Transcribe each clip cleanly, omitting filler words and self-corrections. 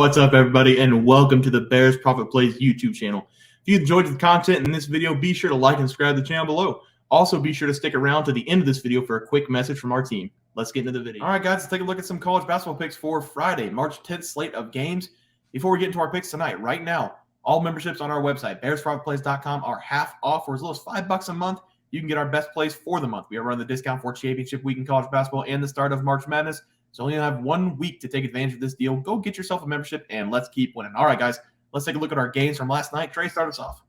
What's up, everybody, and welcome to the Bears Profit Plays YouTube channel. If you enjoyed the content in this video, be sure to like and subscribe to the channel below. Also, be sure to stick around to the end of this video for a quick message from our team. Let's get into the video. All right, guys, let's take a look at some college basketball picks for Friday, March 10th slate of games. Before we get into our picks tonight, right now, all memberships on our website, bearsprofitplays.com, are half off for as little as $5 a month. You can get our best plays for the month. We are running the discount for championship week in college basketball and the start of March Madness. So only have 1 week to take advantage of this deal. Go get yourself a membership and let's keep winning. All right, guys, let's take a look at our games from last night. Trey, start us off.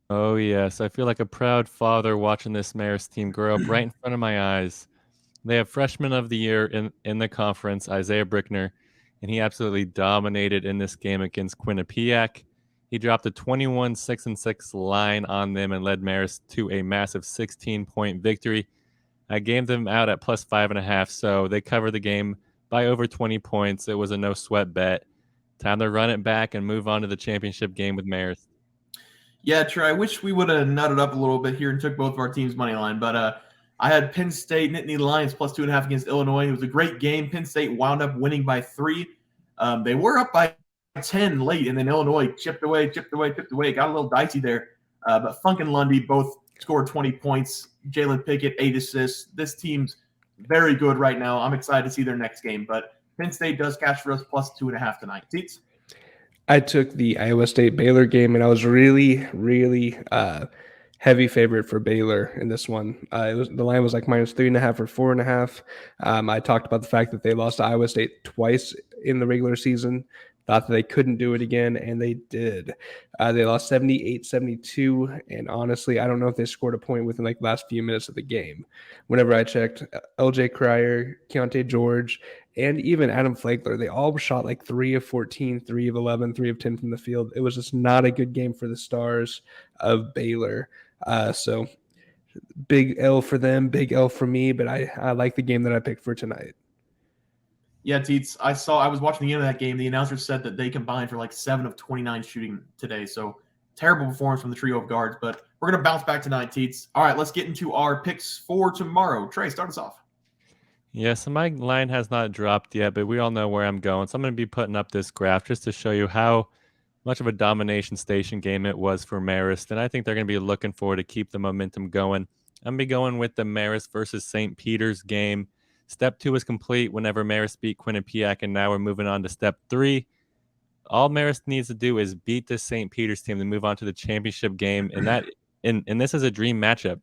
Oh, yes. I feel like a proud father watching this Marist team grow up right in front of my eyes. They have freshman of the year in the conference, Isaiah Brickner, and he absolutely dominated in this game against Quinnipiac. He dropped a 21 6-6 line on them and led Marist to a massive 16-point victory. I gamed them out at plus 5.5, so they covered the game by over 20 points. It was a no-sweat bet. Time to run it back and move on to the championship game with Marist. Yeah, Trey, I wish we would have nutted up a little bit here and took both of our teams' money line, but I had Penn State Nittany Lions plus 2.5 against Illinois. It was a great game. Penn State wound up winning by 3. They were up by 10 late, and then Illinois chipped away. Got a little dicey there. But Funk and Lundy both scored 20 points. Jalen Pickett, 8 assists. This team's very good right now. I'm excited to see their next game. But Penn State does cash for us plus 2.5 tonight. Teats? I took the Iowa State Baylor game, and I was really heavy favorite for Baylor in this one. The line was like minus 3.5 or 4.5. I talked about the fact that they lost to Iowa State twice in the regular season. Thought that they couldn't do it again, and they did. They lost 78-72, and honestly, I don't know if they scored a point within like the last few minutes of the game. Whenever I checked, LJ Cryer, Keontae George, and even Adam Flagler, they all shot like 3 of 14, 3 of 11, 3 of 10 from the field. It was just not a good game for the Stars of Baylor. So big L for them, big L for me, but I like the game that I picked for tonight. Yeah, Teats, I was watching the end of that game. The announcer said that they combined for like 7 of 29 shooting today. So terrible performance from the trio of guards, but we're going to bounce back tonight, Teats. All right, let's get into our picks for tomorrow. Trey, start us off. Yeah, so my line has not dropped yet, but we all know where I'm going. So I'm going to be putting up this graph just to show you how much of a domination station game it was for Marist. And I think they're going to be looking forward to keep the momentum going. I'm going to be going with the Marist versus St. Peter's game. Step 2 is complete whenever Marist beat Quinnipiac, and now we're moving on to Step 3. All Marist needs to do is beat this St. Peter's team to move on to the championship game, and this is a dream matchup.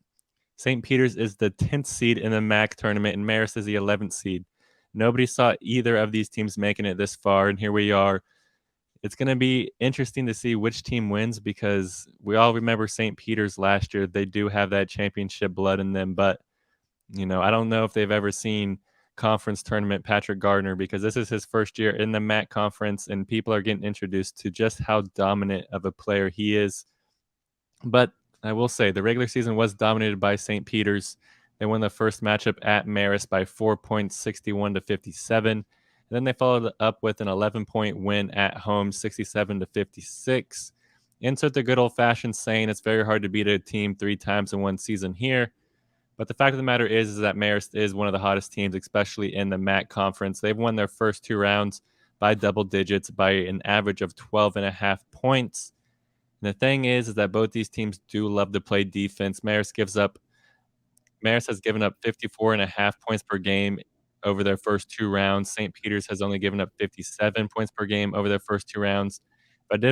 St. Peter's is the 10th seed in the MAC tournament, and Marist is the 11th seed. Nobody saw either of these teams making it this far, and here we are. It's going to be interesting to see which team wins because we all remember St. Peter's last year. They do have that championship blood in them, but I don't know if they've ever seen conference tournament Patrick Gardner because this is his first year in the MAC conference, and people are getting introduced to just how dominant of a player he is. But I will say the regular season was dominated by St. Peter's. They won the first matchup at Marist by 4 points, 61-57. And then they followed up with an 11-point win at home, 67-56. Insert the good old-fashioned saying it's very hard to beat a team 3 times in one season here. But the fact of the matter is that Marist is one of the hottest teams, especially in the MAC conference. They've won their first 2 rounds by double digits by an average of 12.5 points. And the thing is that both these teams do love to play defense. Marist has given up 54.5 points per game over their first 2 rounds. St. Peter's has only given up 57 points per game over their first 2 rounds. But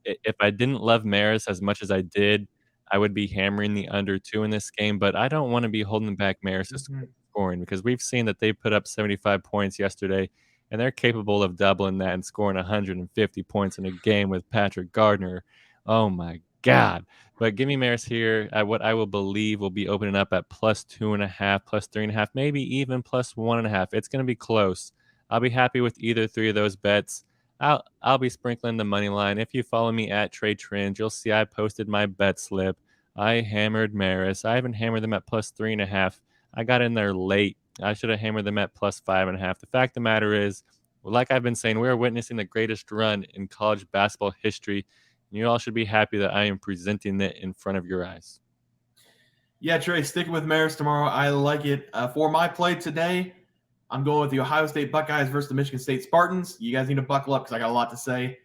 if I didn't love Marist as much as I did, I would be hammering the under 2 in this game, but I don't want to be holding back Marist scoring because we've seen that they put up 75 points yesterday, and they're capable of doubling that and scoring 150 points in a game with Patrick Gardner. Oh, my God. But give me Marist here at what I will believe will be opening up at plus 2.5, plus 3.5, maybe even plus 1.5. It's going to be close. I'll be happy with either 3 of those bets. I'll be sprinkling the money line. If you follow me at Trey Trends, you'll see I posted my bet slip. I hammered Marist. I haven't hammered them at plus 3.5. I got in there late. I should have hammered them at plus 5.5. The fact of the matter is, like I've been saying, we are witnessing the greatest run in college basketball history. And you all should be happy that I am presenting it in front of your eyes. Yeah, Trey, sticking with Marist tomorrow. I like it. For my play today, I'm going with the Ohio State Buckeyes versus the Michigan State Spartans. You guys need to buckle up because I got a lot to say.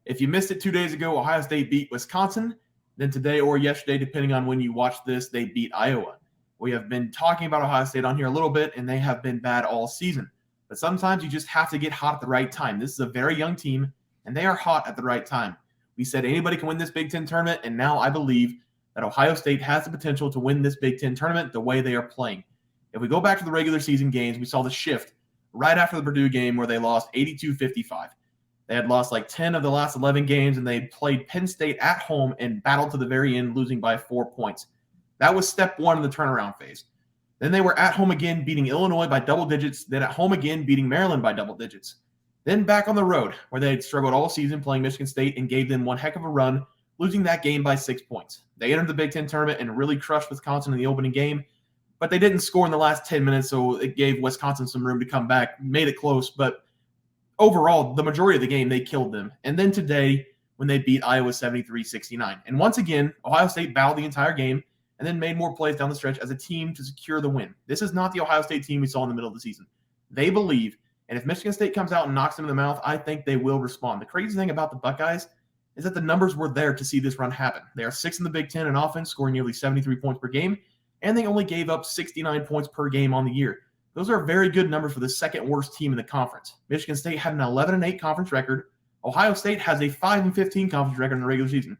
If you missed it 2 days ago, Ohio State beat Wisconsin. Then today or yesterday, depending on when you watch this, they beat Iowa. We have been talking about Ohio State on here a little bit, and they have been bad all season. But sometimes you just have to get hot at the right time. This is a very young team, and they are hot at the right time. We said anybody can win this Big Ten tournament, and now I believe that Ohio State has the potential to win this Big Ten tournament the way they are playing. If we go back to the regular season games, we saw the shift right after the Purdue game where they lost 82-55. They had lost like 10 of the last 11 games, and they played Penn State at home and battled to the very end, losing by 4 points. That was step one in the turnaround phase. Then they were at home again, beating Illinois by double digits, then at home again, beating Maryland by double digits. Then back on the road, where they had struggled all season playing Michigan State and gave them one heck of a run, losing that game by 6 points. They entered the Big Ten tournament and really crushed Wisconsin in the opening game, but they didn't score in the last 10 minutes, so it gave Wisconsin some room to come back, made it close, but overall, the majority of the game, they killed them. And then today, when they beat Iowa 73-69. And once again, Ohio State battled the entire game and then made more plays down the stretch as a team to secure the win. This is not the Ohio State team we saw in the middle of the season. They believe, and if Michigan State comes out and knocks them in the mouth, I think they will respond. The crazy thing about the Buckeyes is that the numbers were there to see this run happen. They are 6th in the Big Ten in offense, scoring nearly 73 points per game, and they only gave up 69 points per game on the year. Those are very good numbers for the second worst team in the conference. Michigan State had an 11-8 conference record. Ohio State has a 5-15 conference record in the regular season.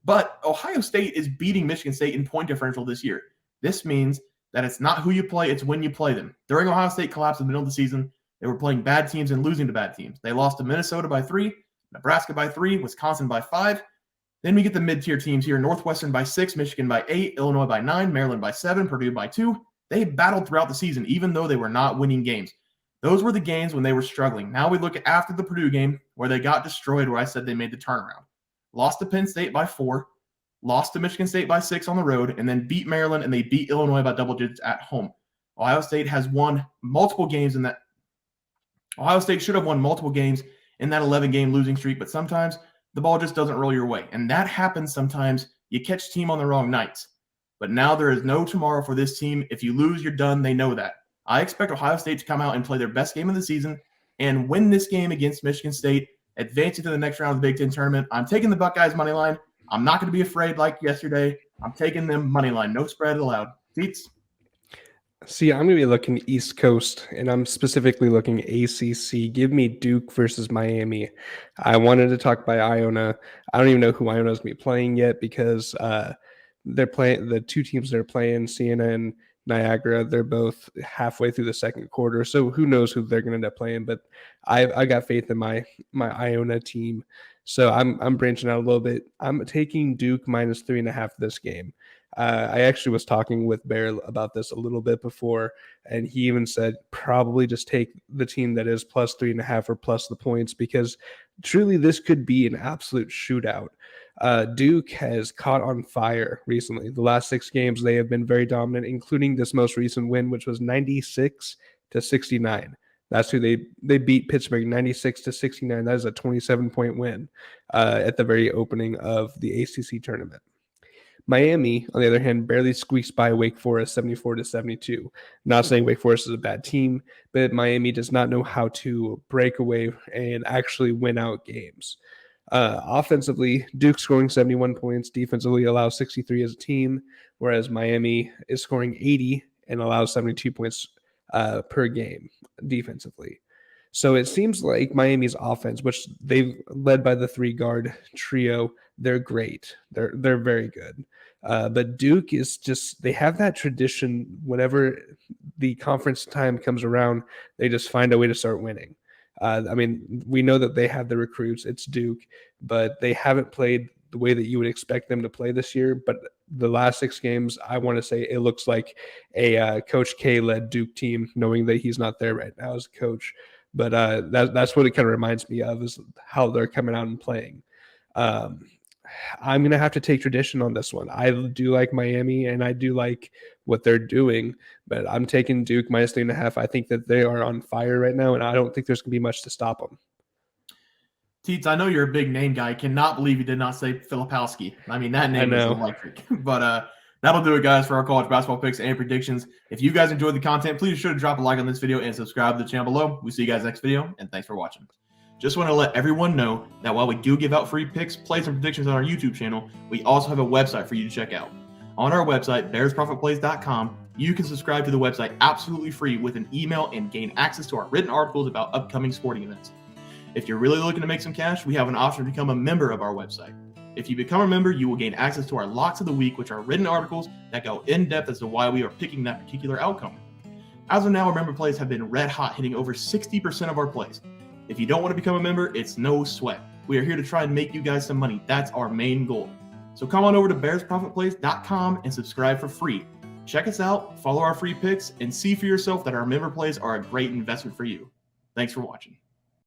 But Ohio State is beating Michigan State in point differential this year. This means that it's not who you play, it's when you play them. During Ohio State collapse in the middle of the season, they were playing bad teams and losing to bad teams. They lost to Minnesota by 3, Nebraska by 3, Wisconsin by 5. Then we get the mid-tier teams here, Northwestern by 6, Michigan by 8, Illinois by 9, Maryland by 7, Purdue by 2. They battled throughout the season, even though they were not winning games. Those were the games when they were struggling. Now we look at after the Purdue game, where they got destroyed, where I said they made the turnaround. Lost to Penn State by 4, lost to Michigan State by 6 on the road, and then beat Maryland, and they beat Illinois by double digits at home. Ohio State has won multiple games in that. Ohio State should have won multiple games in that 11-game losing streak, but sometimes the ball just doesn't roll your way. And that happens sometimes. You catch team on the wrong nights. But now there is no tomorrow for this team. If you lose, you're done. They know that. I expect Ohio State to come out and play their best game of the season and win this game against Michigan State, advancing to the next round of the Big Ten tournament. I'm taking the Buckeyes money line. I'm not going to be afraid like yesterday. I'm taking them money line. No spread allowed. Teats? See, I'm going to be looking East Coast, and I'm specifically looking ACC. Give me Duke versus Miami. I wanted to talk by Iona. I don't even know who Iona is going to be playing yet because they're playing the two teams they're playing, Siena and Niagara. They're both halfway through the second quarter, so who knows who they're going to end up playing. But I got faith in my Iona team, so I'm branching out a little bit. I'm taking Duke minus 3.5 this game. I actually was talking with Bear about this a little bit before, and he even said probably just take the team that is plus 3.5 or plus the points, because truly this could be an absolute shootout. Duke has caught on fire recently. The last 6 games, they have been very dominant, including this most recent win, which was 96-69. That's who they beat Pittsburgh 96-69. That is a 27-point win at the very opening of the ACC tournament. Miami, on the other hand, barely squeaked by Wake Forest 74-72. Not saying Wake Forest is a bad team, but Miami does not know how to break away and actually win out games. Offensively, Duke scoring 71 points, defensively allows 63 as a team, whereas Miami is scoring 80 and allows 72 points per game defensively. So it seems like Miami's offense, which they've led by the 3-guard trio, they're great. They're very good. But Duke is just, they have that tradition. Whenever the conference time comes around, they just find a way to start winning. I mean, we know that they have the recruits. It's Duke, but they haven't played the way that you would expect them to play this year. But the last 6 games, I want to say it looks like a Coach K-led Duke team, knowing that he's not there right now as a coach. But that's what it kind of reminds me of, is how they're coming out and playing. I'm going to have to take tradition on this one. I do like Miami, and I do like what they're doing, but I'm taking Duke minus 3.5. I think that they are on fire right now, and I don't think there's going to be much to stop them. Teats, I know you're a big name guy. I cannot believe you did not say Filipowski. I mean, that name is electric. But That'll do it, guys, for our college basketball picks and predictions. If you guys enjoyed the content, please be sure to drop a like on this video and subscribe to the channel below. We'll see you guys next video, and thanks for watching. Just want to let everyone know that while we do give out free picks, plays, and predictions on our YouTube channel, we also have a website for you to check out. On our website, bearsprofitplays.com, you can subscribe to the website absolutely free with an email and gain access to our written articles about upcoming sporting events. If you're really looking to make some cash, we have an option to become a member of our website. If you become a member, you will gain access to our locks of the week, which are written articles that go in depth as to why we are picking that particular outcome. As of now, our member plays have been red hot, hitting over 60% of our plays. If you don't want to become a member, it's no sweat. We are here to try and make you guys some money. That's our main goal. So come on over to bearsprofitplays.com and subscribe for free. Check us out, follow our free picks, and see for yourself that our member plays are a great investment for you. Thanks for watching.